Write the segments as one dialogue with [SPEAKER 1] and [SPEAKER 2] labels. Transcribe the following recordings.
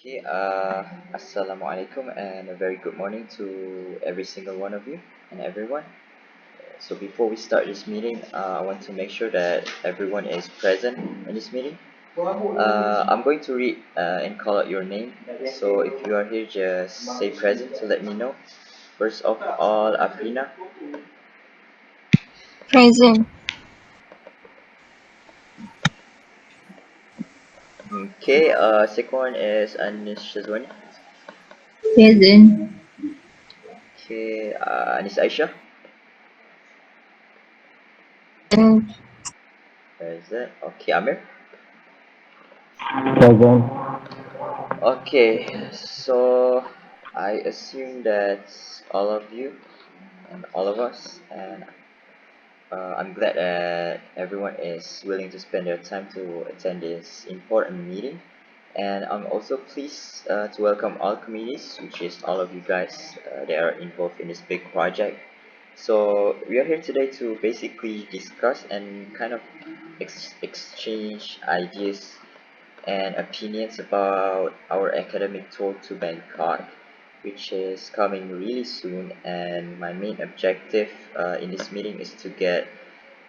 [SPEAKER 1] Okay, Assalamualaikum and a very good morning to every single one of you and everyone. So before we start this meeting, I want to make sure that everyone is present in this meeting. I'm going to read and call out your name. So if you are here, just say present to let me know. First of all, Afrina.
[SPEAKER 2] Present.
[SPEAKER 1] Okay, second one is Syazwani.
[SPEAKER 2] Present.
[SPEAKER 1] Okay, Aishah.
[SPEAKER 2] Present.
[SPEAKER 1] Present. Okay, Amir.
[SPEAKER 3] Present.
[SPEAKER 1] Okay, so I assume that's all of you and all of us, and I'm glad that everyone is willing to spend their time to attend this important meeting. And I'm also pleased to welcome all communities, which is all of you guys that are involved in this big project. So we are here today to basically discuss and kind of exchange ideas and opinions about our academic tour to Bangkok, which is coming really soon. And my main objective in this meeting is to get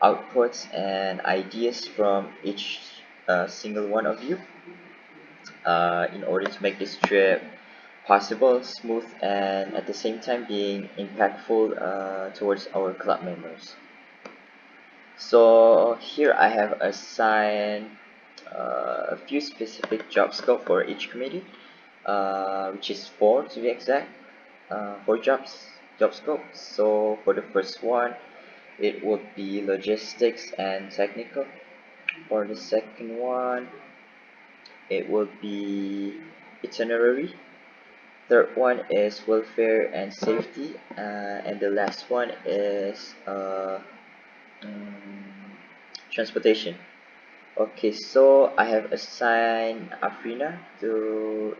[SPEAKER 1] outputs and ideas from each single one of you in order to make this trip possible, smooth, and at the same time being impactful towards our club members. So here I have assigned a few specific job scope for each committee, which is four to be exact, four job scope. So for the first one, it would be logistics and technical. For the second one, it would be itinerary. Third one is welfare and safety, and the last one is mm, transportation. Okay, so I have assigned Afrina to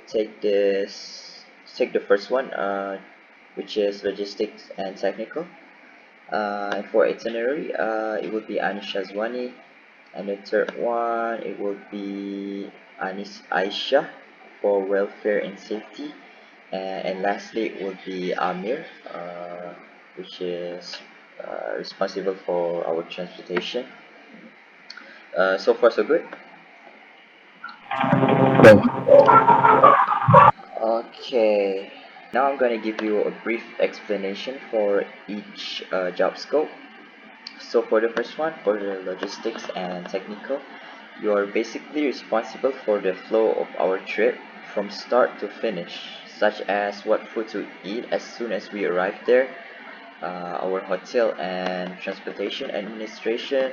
[SPEAKER 1] take the first one, which is logistics and technical. And for itinerary, it would be Syazwani, and the third one it would be Aishah for welfare and safety, and lastly it would be Amir, which is responsible for our transportation. So far so good.
[SPEAKER 3] Yes.
[SPEAKER 1] Okay, now I'm going to give you a brief explanation for each job scope. So for the first one, for the logistics and technical, you are basically responsible for the flow of our trip from start to finish, such as what food to eat as soon as we arrive there, our hotel and transportation administration,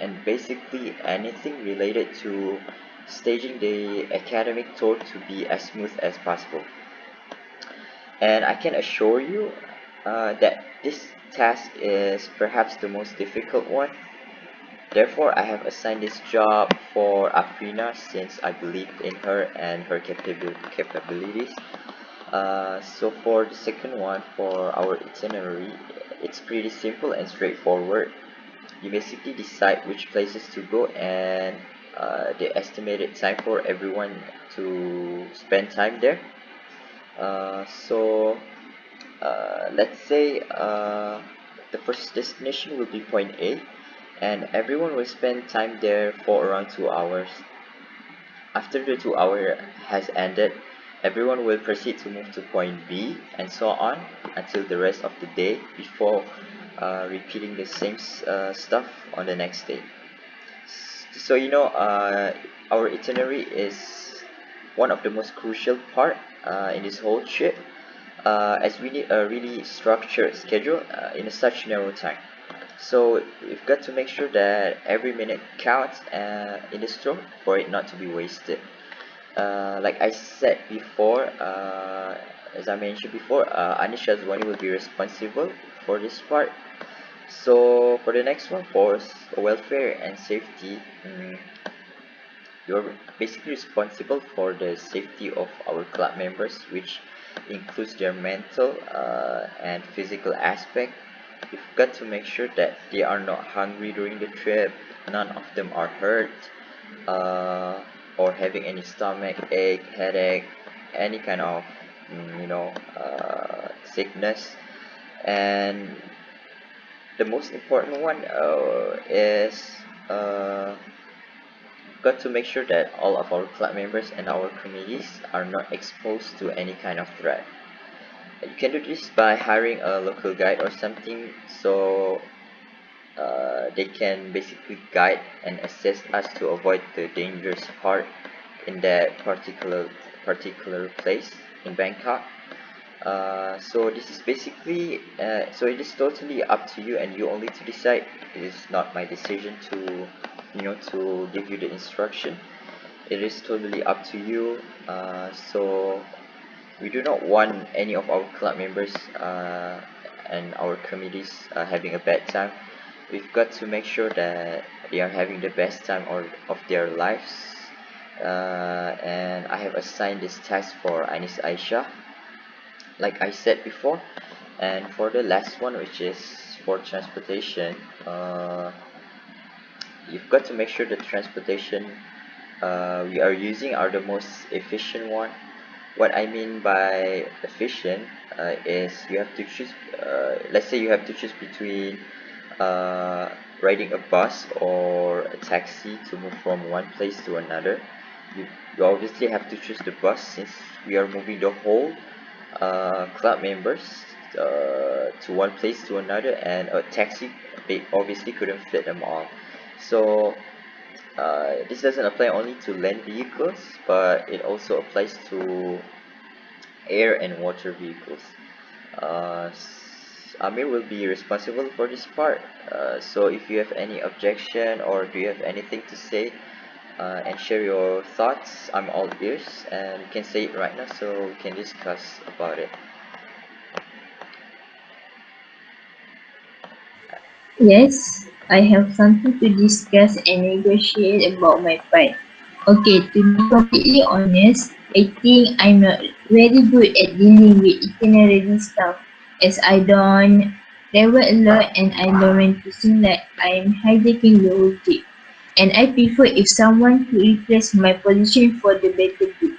[SPEAKER 1] and basically anything related to staging the academic tour to be as smooth as possible. And I can assure you that this task is perhaps the most difficult one. Therefore, I have assigned this job for Afrina since I believe in her and her capabilities. So for the second one, for our itinerary, it's pretty simple and straightforward. You basically decide which places to go and the estimated time for everyone to spend time there. So let's say the first destination will be point A, and everyone will spend time there for around 2 hours. After the 2 hour has ended, everyone will proceed to move to point B and so on until the rest of the day before repeating the same stuff on the next day. So our itinerary is one of the most crucial part in this whole trip, as we need a really structured schedule in such narrow time. So we've got to make sure that every minute counts in this tour for it not to be wasted. Like I said before, as I mentioned before, Anisha Zwani will be responsible for this part. So for the next one, for welfare and safety, you're basically responsible for the safety of our club members, which includes their mental and physical aspect. You've got to make sure that they are not hungry during the trip, none of them are hurt, uh, or having any stomach ache, headache, any kind of sickness. And the most important one is uh, got to make sure that all of our club members and our committees are not exposed to any kind of threat. You can do this by hiring a local guide or something, so they can basically guide and assist us to avoid the dangerous part in that particular place in Bangkok. So this is basically so it is totally up to you, and you only to decide. It is not my decision to to give you the instruction. It is totally up to you. So we do not want any of our club members and our committees having a bad time. We've got to make sure that they are having the best time of their lives. And I have assigned this task for Anis Aisha, like I said before. And for the last one, which is for transportation, you've got to make sure the transportation we are using are the most efficient one. What I mean by efficient is you have to choose, let's say you have to choose between uh, riding a bus or a taxi to move from one place to another. You obviously have to choose the bus, since we are moving the whole club members to one place to another, and a taxi, they obviously couldn't fit them all. So this doesn't apply only to land vehicles, but it also applies to air and water vehicles. Amir will be responsible for this part. So if you have any objection, or do you have anything to say and share your thoughts, I'm all ears, and you can say it right now so we can discuss about it.
[SPEAKER 2] yes, I have something to discuss and negotiate about my part. Okay, to be completely honest, I think I'm not very good at dealing with itinerary stuff, as I don't travel a lot and I don't want to seem like I'm hijacking the whole trip. And I prefer if someone to replace my position for the better good.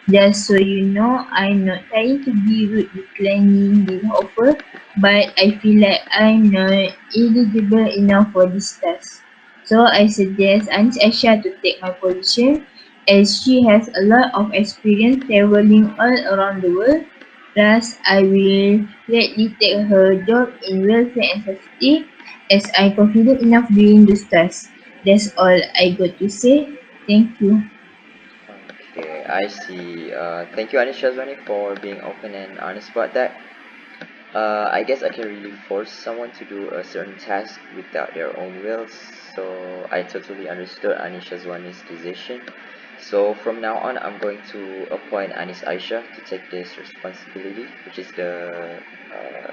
[SPEAKER 2] Just so you know, I'm not trying to be rude declining this offer, but I feel like I'm not eligible enough for this task. So I suggest Aunt Aisha to take my position, as she has a lot of experience traveling all around the world. Plus, I will gladly take her job in welfare and safety, as I'm confident enough doing this task. That's all I got to say. Thank you.
[SPEAKER 1] Okay, I see. Thank you, Anish Syazwani, for being open and honest about that. I guess I can really force someone to do a certain task without their own wills, so I totally understood Anish Syazwani's decision. So from now on, I'm going to appoint Anis Aisha to take this responsibility, which is the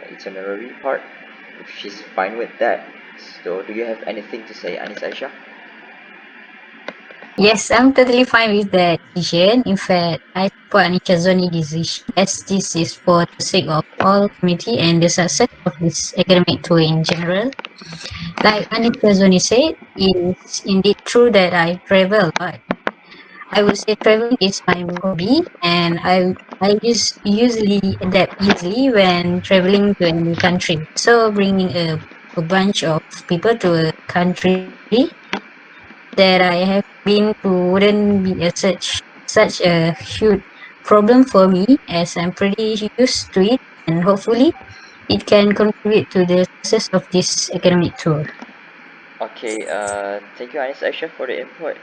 [SPEAKER 1] itinerary part. If she's fine with that, so do you have anything to say, Anis Aisha?
[SPEAKER 3] Yes, I'm totally fine with that decision. In fact, I support Anisha's Zoni decision, as this is for the sake of all committee and the success of this academic tour in general. Like Anisha Zoni said, it's indeed true that I travel a lot. I would say traveling is my hobby, and I just usually adapt easily when traveling to any country. So bringing a bunch of people to a country that I have been to wouldn't be such a huge problem for me, as I'm pretty used to it, and hopefully it can contribute to the success of this academic tour.
[SPEAKER 1] Okay, thank you, Anis Aisha, for the input.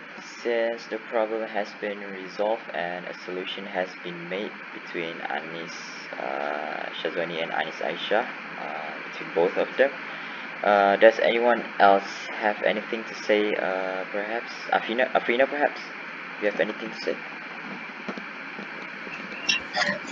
[SPEAKER 1] Since the problem has been resolved and a solution has been made between Anis Shazwani and Anis Aisha, between both of them, does anyone else have anything to say? Perhaps Afrina, perhaps you have anything to say?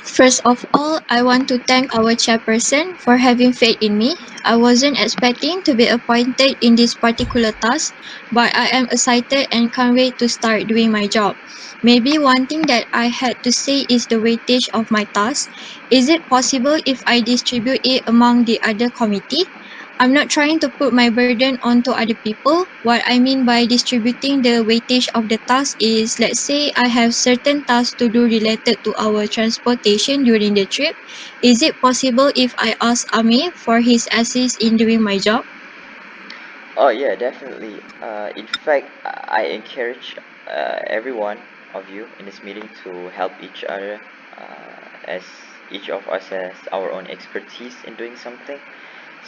[SPEAKER 4] First of all, I want to thank our chairperson for having faith in me. I wasn't expecting to be appointed in this particular task, but I am excited and can't wait to start doing my job. Maybe one thing that I had to say is the weightage of my task. Is it possible if I distribute it among the other committee? I'm not trying to put my burden onto other people. What I mean by distributing the weightage of the task is, let's say I have certain tasks to do related to our transportation during the trip. Is it possible if I ask Amir for his assist in doing my job?
[SPEAKER 1] Oh yeah, definitely. In fact, I encourage every one of you in this meeting to help each other, as each of us has our own expertise in doing something.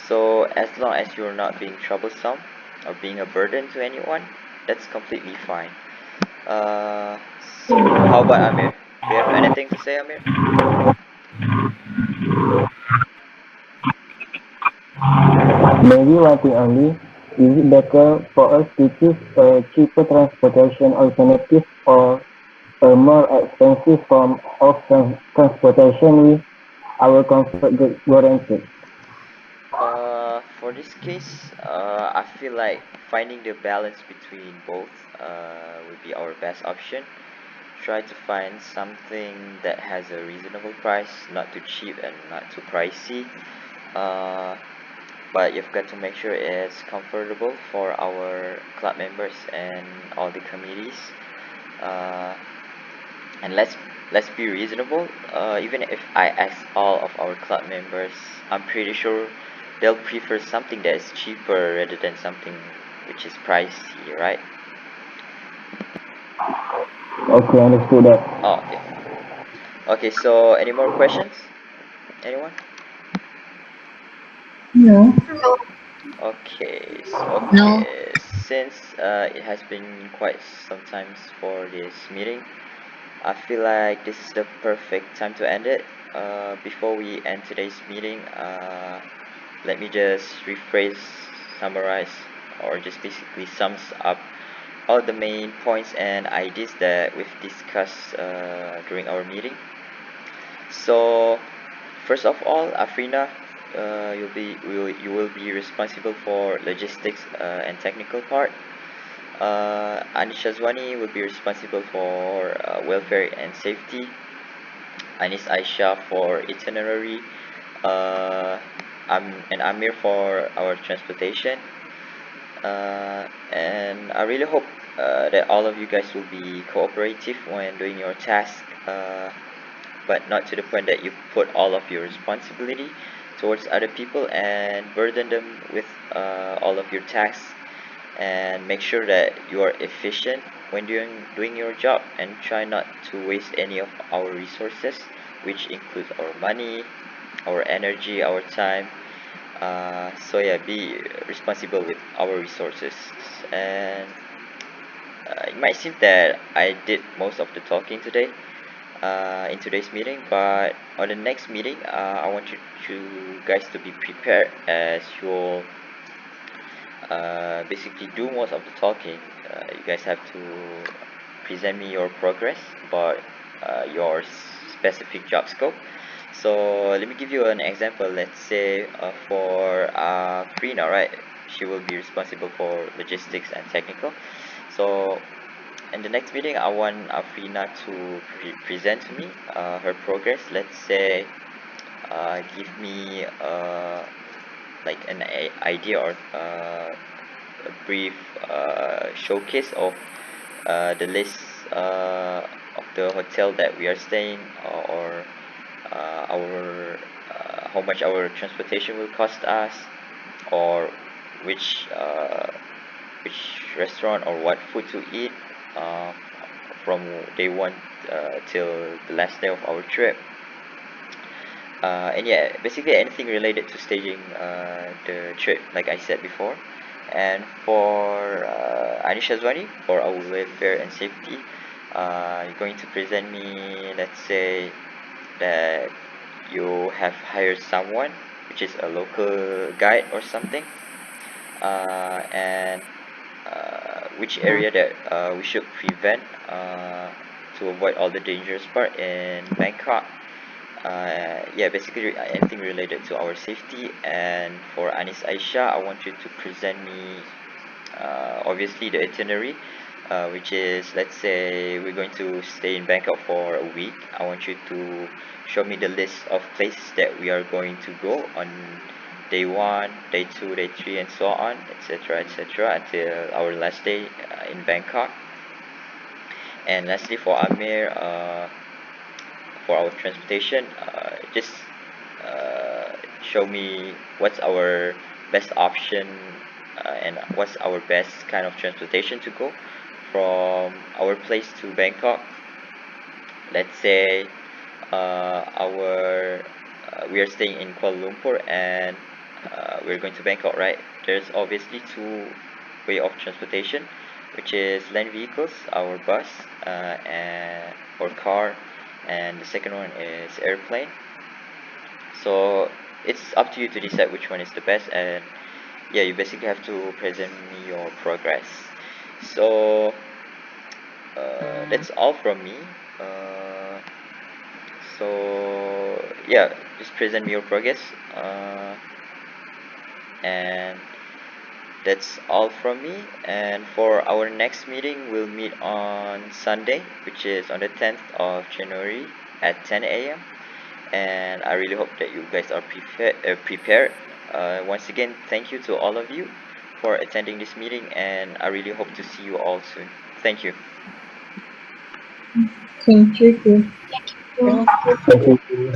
[SPEAKER 1] So as long as you're not being troublesome or being a burden to anyone, that's completely fine. Uh, so how about Amir? Do you have anything to say, Amir?
[SPEAKER 5] Maybe one thing only. Is it better for us to choose a cheaper transportation alternative or a more expensive form of transportation with our comfort guaranteed?
[SPEAKER 1] For this case, I feel like finding the balance between both would be our best option. Try to find something that has a reasonable price, not too cheap and not too pricey. Uh, but you've got to make sure it's comfortable for our club members and all the committees. Uh, and let's be reasonable. Even if I ask all of our club members, I'm pretty sure they'll prefer something that is cheaper rather than something which is pricey, right?
[SPEAKER 5] Okay, understood that.
[SPEAKER 1] Oh, okay. Okay, so any more questions? Anyone?
[SPEAKER 2] No.
[SPEAKER 1] Okay,
[SPEAKER 3] No.
[SPEAKER 1] okay. Since it has been quite some times for this meeting, I feel like this is the perfect time to end it. Before we end today's meeting, let me just rephrase, summarize, or just basically sums up all the main points and ideas that we've discussed during our meeting. So, first of all, Afrina, you will be responsible for logistics and technical part. Syazwani will be responsible for welfare and safety. Aishah for itinerary. Uh, and Amir for our transportation. And I really hope that all of you guys will be cooperative when doing your task, but not to the point that you put all of your responsibility towards other people and burden them with all of your tasks. And make sure that you are efficient when doing your job, and try not to waste any of our resources, which includes our money, our energy, our time. So yeah, be responsible with our resources. And it might seem that I did most of the talking today in today's meeting, but on the next meeting, I want you guys to be prepared, as you'll basically do most of the talking. You guys have to present me your progress about your specific job scope. So let me give you an example. Let's say for Prina, right? She will be responsible for logistics and technical. So in the next meeting, I want Afrina to present to me her progress. Let's say give me like an idea or a brief showcase of the list of the hotel that we are staying, or our how much our transportation will cost us, or which uh, which restaurant or what food to eat uh, from day one till the last day of our trip. And yeah, basically anything related to staging the trip, like I said before. And for Syazwani, for our welfare and safety, you're going to present me, let's say, that you have hired someone, which is a local guide or something, and which area that we should prevent to avoid all the dangerous part in Bangkok. Yeah, basically anything related to our safety. And for Aishah, I want you to present me obviously the itinerary, which is, let's say we're going to stay in Bangkok for a week. I want you to show me the list of places that we are going to go on day 1, day 2, day 3, and so on, etc., until our last day in Bangkok. And lastly, for Amir, for our transportation, just show me what's our best option, and what's our best kind of transportation to go from our place to Bangkok. Let's say our we are staying in Kuala Lumpur, and we're going to Bangkok, right? There's obviously two way of transportation, which is land vehicles, our bus, and or car, and the second one is airplane. So it's up to you to decide which one is the best, and yeah, you basically have to present me your progress. So that's all from me. uh, so yeah, just present me your progress, and that's all from me. And for our next meeting, we'll meet on Sunday, which is on the 10th of January at 10 a.m. And I really hope that you guys are prepared. Once again, thank you to all of you for attending this meeting, and I really hope to see you all soon. Thank you.
[SPEAKER 2] Thank you too.
[SPEAKER 4] Thank you.
[SPEAKER 5] Thank you.